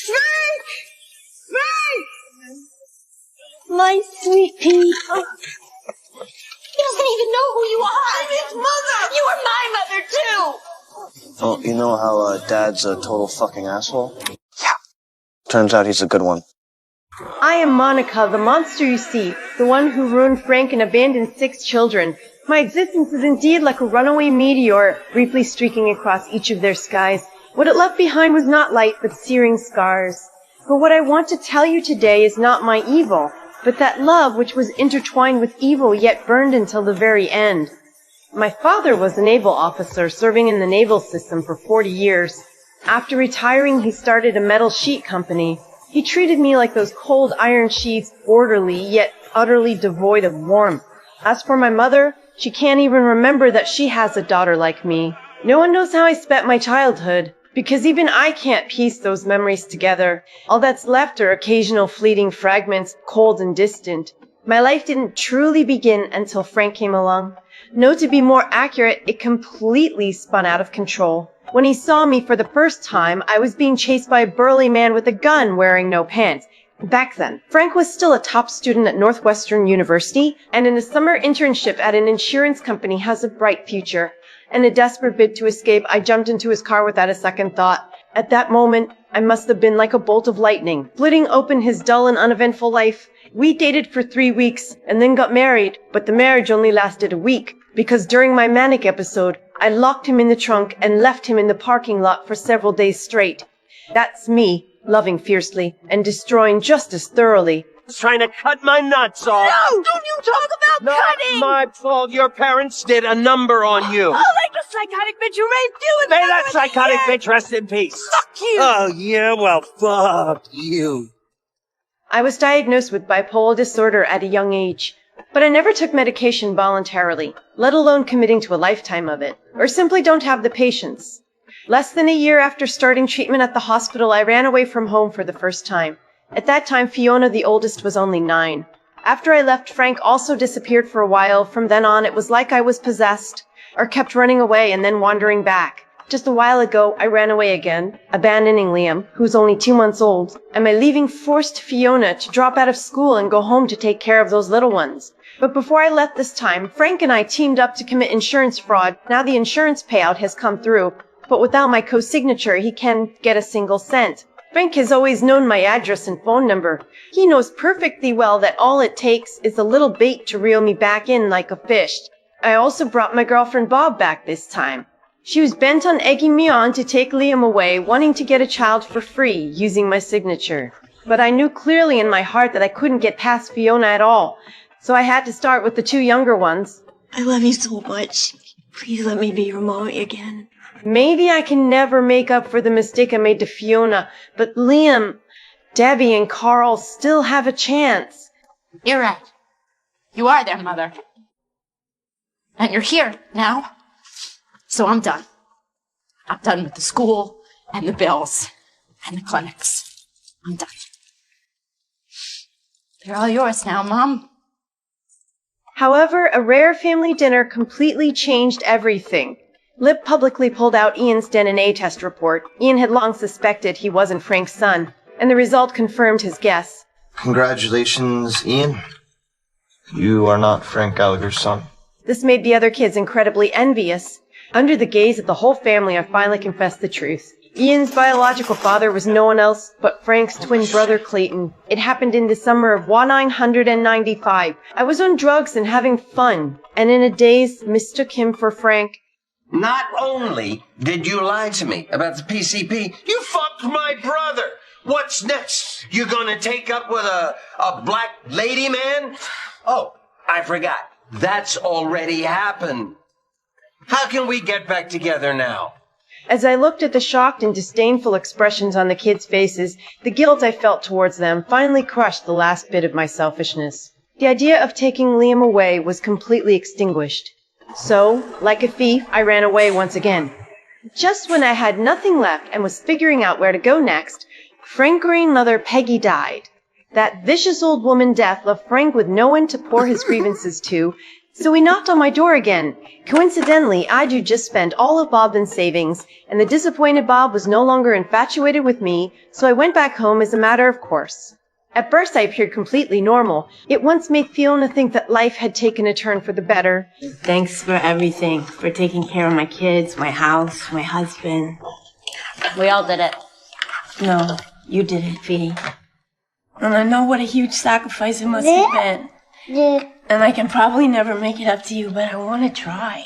Frank! Frank! My sweet pea. He doesn't even know who you are. I'm his mother. You are my mother, too. Oh, you know how Dad's a total fucking asshole? Yeah. Turns out he's a good one. I am Monica, the monster you see, the one who ruined Frank and abandoned 6 children. My existence is indeed like a runaway meteor, briefly streaking across each of their skies. What it left behind was not light, but searing scars. But what I want to tell you today is not my evil, but that love which was intertwined with evil yet burned until the very end. My father was a naval officer serving in the naval system for 40 years. After retiring, he started a metal sheet company. He treated me like those cold iron sheets, orderly yet utterly devoid of warmth. As for my mother, she can't even remember that she has a daughter like me. No one knows how I spent my childhood, because even I can't piece those memories together. All that's left are occasional fleeting fragments, cold and distant. My life didn't truly begin until Frank came along. No, to be more accurate, it completely spun out of control. When he saw me for the first time, I was being chased by a burly man with a gun wearing no pants. Back then, Frank was still a top student at Northwestern University, and in a summer internship at an insurance company has a bright future. In a desperate bid to escape, I jumped into his car without a second thought. At that moment, I must have been like a bolt of lightning, splitting open his dull and uneventful life. We dated for 3 weeks, and then got married, but the marriage only lasted a week, because during my manic episode, I locked him in the trunk and left him in the parking lot for several days straight. That's me, loving fiercely and destroying just as thoroughly. Trying to cut my nuts off. No! Don't you talk about cutting! Not my fault. Your parents did a number on you. Oh, like the psychotic bitch who raped you and May that psychotic bitch rest in peace. Fuck you! Oh, yeah? Well, fuck you. I was diagnosed with bipolar disorder at a young age, but I never took medication voluntarily, let alone committing to a lifetime of it, or simply don't have the patience. Less than a year after starting treatment at the hospital, I ran away from home for the first time. At that time, Fiona, the oldest, was only 9. After I left, Frank also disappeared for a while. From then on, it was like I was possessed, or kept running away and then wandering back. Just a while ago, I ran away again, abandoning Liam, who's only 2 months old, and my leaving forced Fiona to drop out of school and go home to take care of those little ones. But before I left this time, Frank and I teamed up to commit insurance fraud. Now the insurance payout has come through, but without my co-signature, he can't get a single cent. Frank has always known my address and phone number. He knows perfectly well that all it takes is a little bait to reel me back in like a fish. I also brought my girlfriend Bob back this time. She was bent on egging me on to take Liam away, wanting to get a child for free, using my signature. But I knew clearly in my heart that I couldn't get past Fiona at all, so I had to start with the 2 younger ones. I love you so much. Please let me be your mommy again. Maybe I can never make up for the mistake I made to Fiona, but Liam, Debbie, and Carl still have a chance. You're right. You are their mother. And you're here now. So I'm done. I'm done with the school and the bills and the clinics. I'm done. They're all yours now, Mom. However, a rare family dinner completely changed everything. Lip publicly pulled out Ian's DNA test report. Ian had long suspected he wasn't Frank's son, and the result confirmed his guess. Congratulations, Ian. You are not Frank Gallaghers' son. This made the other kids incredibly envious. Under the gaze of the whole family, I finally confessed the truth. Ian's biological father was no one else but Frank's twin brother, Clayton. It happened in the summer of 1995. I was on drugs and having fun, and in a daze mistook him for Frank. Not only did you lie to me about the PCP, you fucked my brother. What's next? You gonna take up with a black lady man? Oh, I forgot. That's already happened. How can we get back together now? As I looked at the shocked and disdainful expressions on the kids' faces, the guilt I felt towards them finally crushed the last bit of my selfishness. The idea of taking Liam away was completely extinguished. So, like a thief, I ran away once again. Just when I had nothing left and was figuring out where to go next, Frank's grandmother Peggy died. That vicious old woman Death left Frank with no one to pour his grievances to, So he knocked on my door again. Coincidentally, I'd just spent all of Bob's savings, and the disappointed Bob was no longer infatuated with me, so I went back home as a matter of course. At first I appeared completely normal. It once made Fiona think that life had taken a turn for the better. Thanks for everything. For taking care of my kids, my house, my husband. We all did it. No, you did it, Fee. And I know what a huge sacrifice it must have been. And I can probably never make it up to you, but I want to try.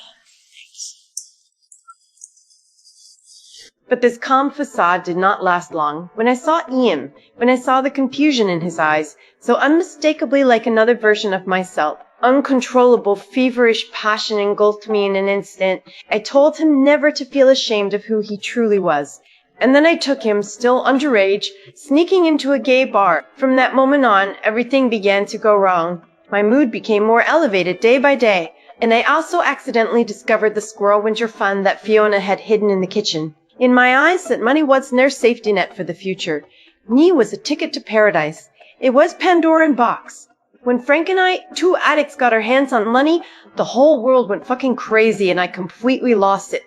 But this calm facade did not last long. When I saw Ian, when I saw the confusion in his eyes, so unmistakably like another version of myself, uncontrollable, feverish passion engulfed me in an instant. I told him never to feel ashamed of who he truly was. And then I took him, still underage, sneaking into a gay bar. From that moment on, everything began to go wrong. My mood became more elevated day by day, and I also accidentally discovered the squirrel winter fun that Fiona had hidden in the kitchen. In my eyes, that money wasn't their safety net for the future. Me was a ticket to paradise. It was Pandora's box. When Frank and I, two addicts, got our hands on money, the whole world went fucking crazy and I completely lost it.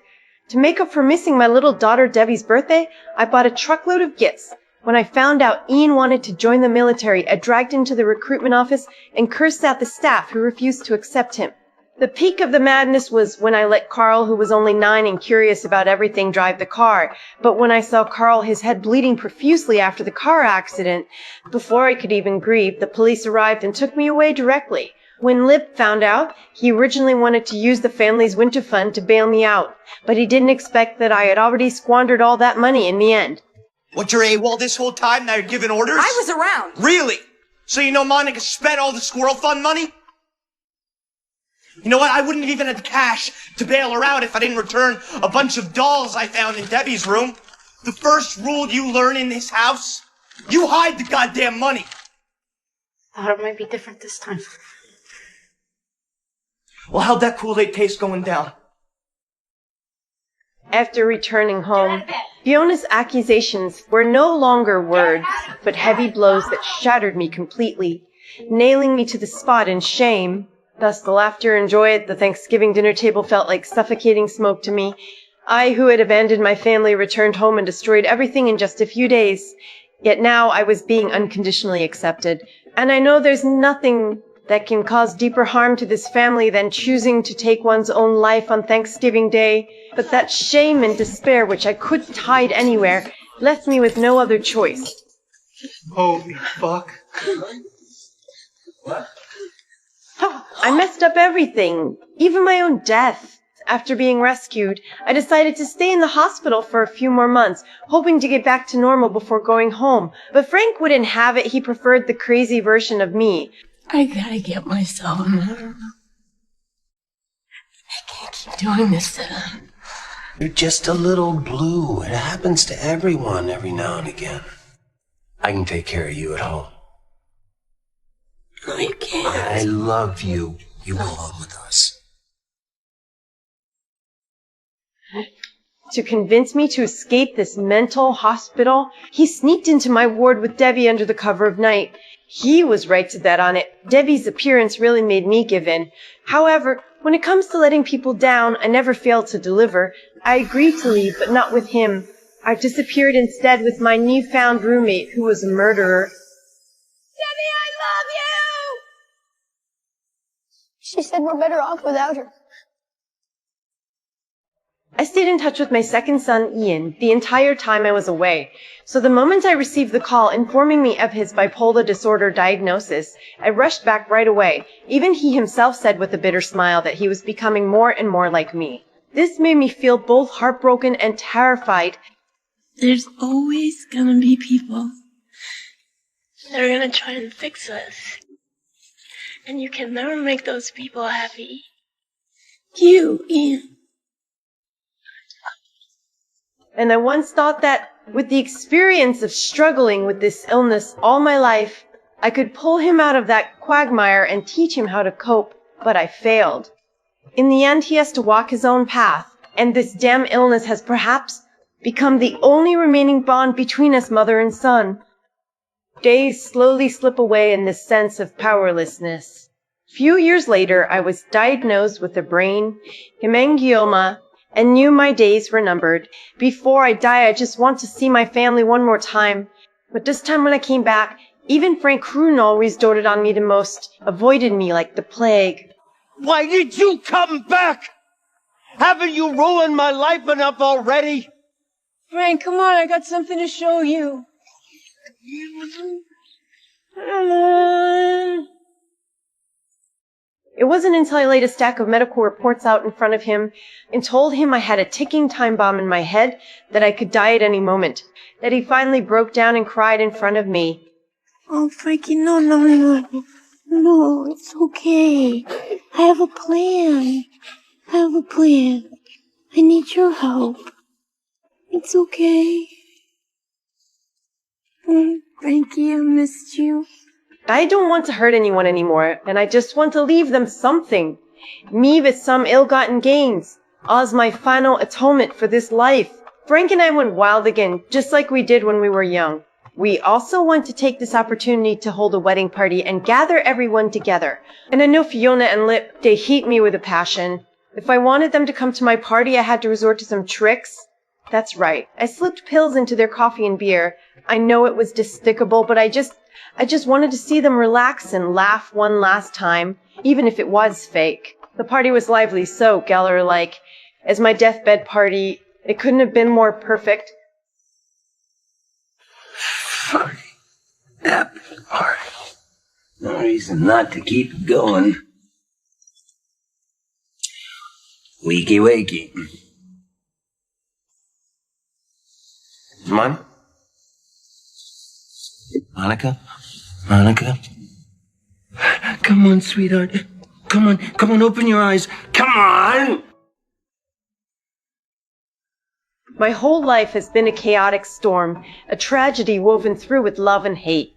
To make up for missing my little daughter Debbie's birthday, I bought a truckload of gifts. When I found out Ian wanted to join the military, I dragged him to the recruitment office and cursed out the staff who refused to accept him. The peak of the madness was when I let Carl, who was only 9 and curious about everything, drive the car. But when I saw Carl, his head bleeding profusely after the car accident, before I could even grieve, the police arrived and took me away directly. When Lip found out, he originally wanted to use the family's winter fund to bail me out, but he didn't expect that I had already squandered all that money in the end. What, you're AWOL this whole time? Now you're giving orders? I was around. Really? So you know Monica spent all the squirrel fund money? You know what? I wouldn't have even had the cash to bail her out if I didn't return a bunch of dolls I found in Debbie's room. The first rule you learn in this house, you hide the goddamn money. Thought it might be different this time. Well, how'd that Kool-Aid taste going down? After returning home, Fiona's accusations were no longer words, but heavy blows that shattered me completely, nailing me to the spot in shame. Thus the laughter and joy at the Thanksgiving dinner table felt like suffocating smoke to me. I, who had abandoned my family, returned home and destroyed everything in just a few days. Yet now I was being unconditionally accepted. And I know there's nothing that can cause deeper harm to this family than choosing to take one's own life on Thanksgiving Day. But that shame and despair, which I couldn't hide anywhere, left me with no other choice. Holy fuck. What? I messed up everything, even my own death. After being rescued, I decided to stay in the hospital for a few more months, hoping to get back to normal before going home. But Frank wouldn't have it. He preferred the crazy version of me. I gotta get myself in order. I can't keep doing this to them. You're just a little blue. It happens to everyone every now and again. I can take care of you at home. No, you can't. I love you. You belong with us. To convince me to escape this mental hospital, he sneaked into my ward with Debbie under the cover of night. He was right to bet on it. Debbie's appearance really made me give in. However, when it comes to letting people down, I never failed to deliver. I agreed to leave, but not with him. I disappeared instead with my newfound roommate, who was a murderer. Debbie, I love you! She said we're better off without her. I stayed in touch with my second son, Ian, the entire time I was away. So the moment I received the call informing me of his bipolar disorder diagnosis, I rushed back right away. Even he himself said with a bitter smile that he was becoming more and more like me. This made me feel both heartbroken and terrified. There's always gonna be people that are gonna try and fix us. And you can never make those people happy. You, Ian. And I once thought that, with the experience of struggling with this illness all my life, I could pull him out of that quagmire and teach him how to cope, but I failed. In the end, he has to walk his own path, and this damn illness has perhaps become the only remaining bond between us, mother and son. Days slowly slip away in this sense of powerlessness. Few years later, I was diagnosed with a brain hemangioma and knew my days were numbered. Before I die, I just want to see my family one more time. But this time when I came back, even Frank Kroon always doted on me the most, avoided me like the plague. Why did you come back? Haven't you ruined my life enough already? Frank, come on, I got something to show you. It wasn't until I laid a stack of medical reports out in front of him and told him I had a ticking time bomb in my head that I could die at any moment, that he finally broke down and cried in front of me. Oh, Frankie, no. No, it's okay. I have a plan. I need your help. It's okay. Frankie, I missed you. I don't want to hurt anyone anymore, and I just want to leave them something. Me with some ill-gotten gains. As my final atonement for this life. Frank and I went wild again, just like we did when we were young. We also want to take this opportunity to hold a wedding party and gather everyone together. And I know Fiona and Lip, they hate me with a passion. If I wanted them to come to my party, I had to resort to some tricks. That's right. I slipped pills into their coffee and beer. I know it was despicable, but I just wanted to see them relax and laugh one last time, even if it was fake. The party was lively, so Gallagher-like. As my deathbed party, it couldn't have been more perfect. Fucking happy party. No reason not to keep going. Wakey, wakey. Mon? Monica? Come on, sweetheart. Come on, open your eyes. Come on! My whole life has been a chaotic storm, a tragedy woven through with love and hate.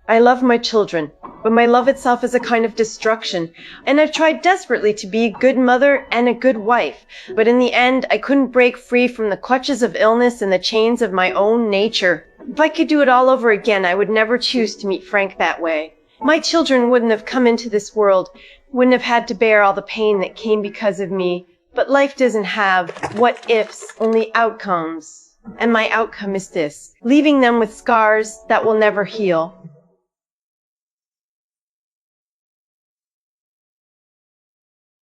I love my children, but my love itself is a kind of destruction, and I've tried desperately to be a good mother and a good wife, but in the end, I couldn't break free from the clutches of illness and the chains of my own nature. If I could do it all over again, I would never choose to meet Frank that way. My children wouldn't have come into this world, wouldn't have had to bear all the pain that came because of me. But life doesn't have what-ifs, only outcomes. And my outcome is this, leaving them with scars that will never heal.